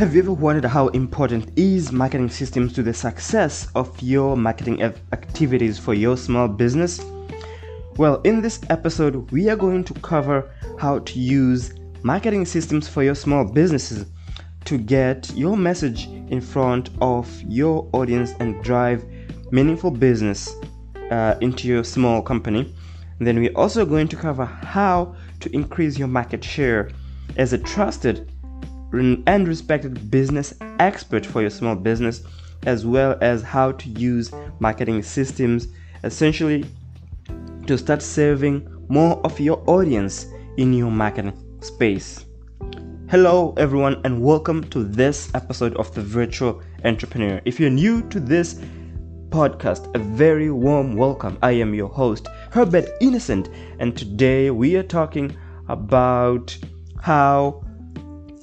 Have you ever wondered how important is marketing systems to the success of your marketing activities for your small business? Well, in this episode, we are going to cover how to use marketing systems for your small businesses to get your message in front of your audience and drive meaningful business into your small company. And then we're also going to cover how to increase your market share as a trusted and respected business expert for your small business, as well as how to use marketing systems essentially to start serving more of your audience in your marketing space. Hello everyone, and welcome to this episode of The Virtual Entrepreneur. If you're new to this podcast, a very warm welcome. I am your host, Herbert Innocent, and today we are talking about how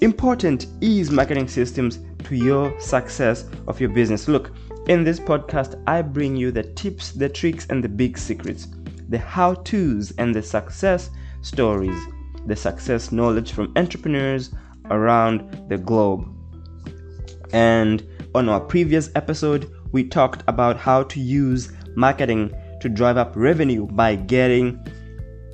important is marketing systems to your success of your business. Look, in this podcast, I bring you the tips, the tricks, and the big secrets, the how-tos and the success stories, the success knowledge from entrepreneurs around the globe. And on our previous episode, we talked about how to use marketing to drive up revenue by getting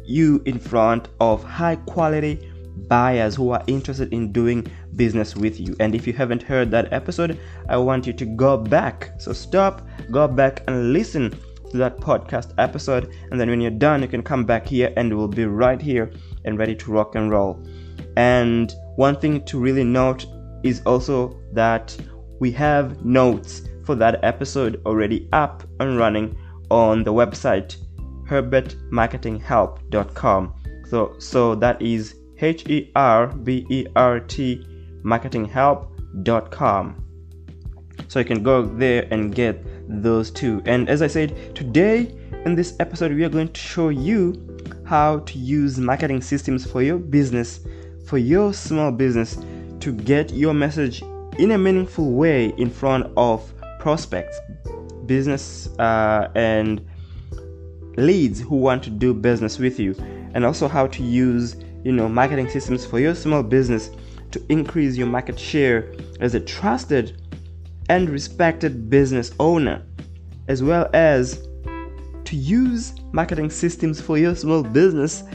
you in front of high-quality buyers who are interested in doing business with you. And if you haven't heard that episode, I want you to go back. So stop, go back and listen to that podcast episode, and then when you're done, you can come back here and we'll be right here and ready to rock and roll. And one thing to really note is also that we have notes for that episode already up and running on the website herbertmarketinghelp.com. So that is HERBERT marketinghelp.com. So you can go there and get those two. And as I said, today in this episode, we are going to show you how to use marketing systems for your business, for your small business, to get your message in a meaningful way in front of prospects, business and leads who want to do business with you, and also how to use marketing systems for your small business to increase your market share as a trusted and respected business owner, as well as to use marketing systems for your small business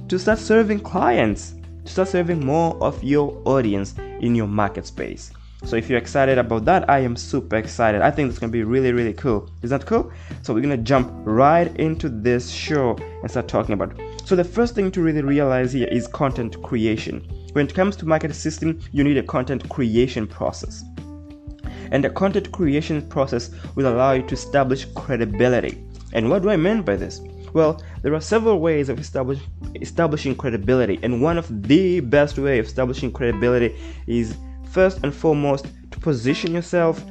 to start serving clients, to start serving more of your audience in your market space. So if you're excited about that, I am super excited. I think it's going to be really, really cool. Is that cool? So we're going to jump right into this show and start talking about it. So the first thing to really realize here is content creation. When it comes to marketing system, you need a content creation process. And the content creation process will allow you to establish credibility. And what do I mean by this? Well, there are several ways of establishing credibility. And one of the best ways of establishing credibility is first and foremost to position yourself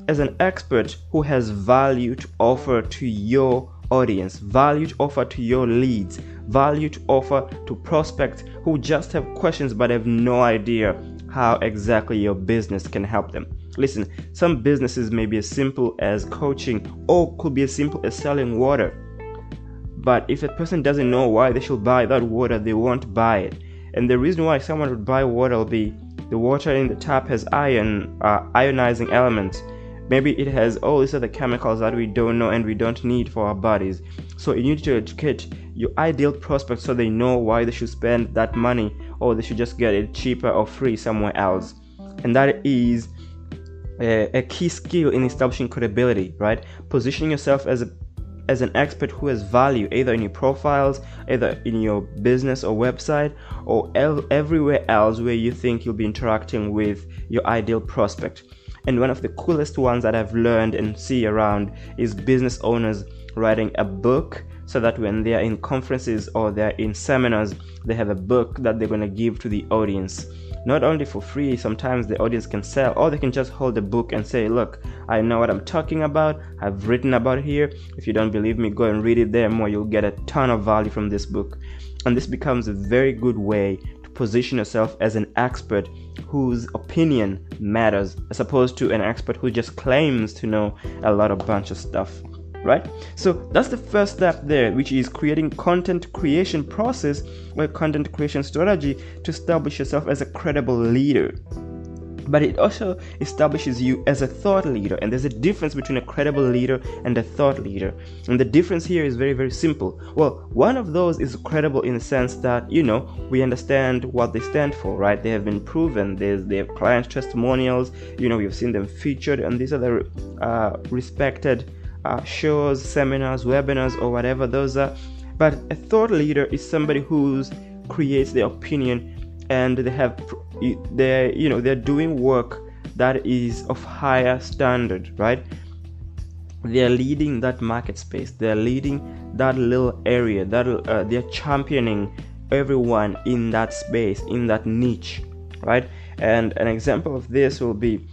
as an expert who has value to offer to your audience, value to offer to your leads, value to offer to prospects who just have questions but have no idea how exactly your business can help them. Listen, some businesses may be as simple as coaching or could be as simple as selling water. But if a person doesn't know why they should buy that water, they won't buy it. And the reason why someone would buy water will be the water in the tap has ionizing elements. Maybe it has all these other chemicals that we don't know and we don't need for our bodies. So you need to educate your ideal prospects so they know why they should spend that money, or they should just get it cheaper or free somewhere else. And that is a key skill in establishing credibility, right? Positioning yourself as an expert who has value, either in your profiles, either in your business or website, or everywhere else where you think you'll be interacting with your ideal prospect. And one of the coolest ones that I've learned and see around is business owners writing a book, so that when they're in conferences or they're in seminars, they have a book that they're going to give to the audience. Not only for free, sometimes the audience can sell, or they can just hold the book and say, look, I know what I'm talking about, I've written about it here. If you don't believe me, go and read it there more. You'll get a ton of value from this book. And this becomes a very good way to position yourself as an expert whose opinion matters, as opposed to an expert who just claims to know a bunch of stuff. right? So that's the first step there, which is creating content creation process or content creation strategy to establish yourself as a credible leader. but it also establishes you as a thought leader. And there's a difference between a credible leader and a thought leader, and the difference here is very, very simple. Well, one of those is credible in the sense that, we understand what they stand for, right? They have been proven. They have client testimonials. We've seen them featured, and these are the respected shows, seminars, webinars, or whatever those are. But a thought leader is somebody who creates their opinion, and they're doing work that is of higher standard, right? They're leading that market space. They're leading that little area. They're championing everyone in that space, in that niche, right? And an example of this will be,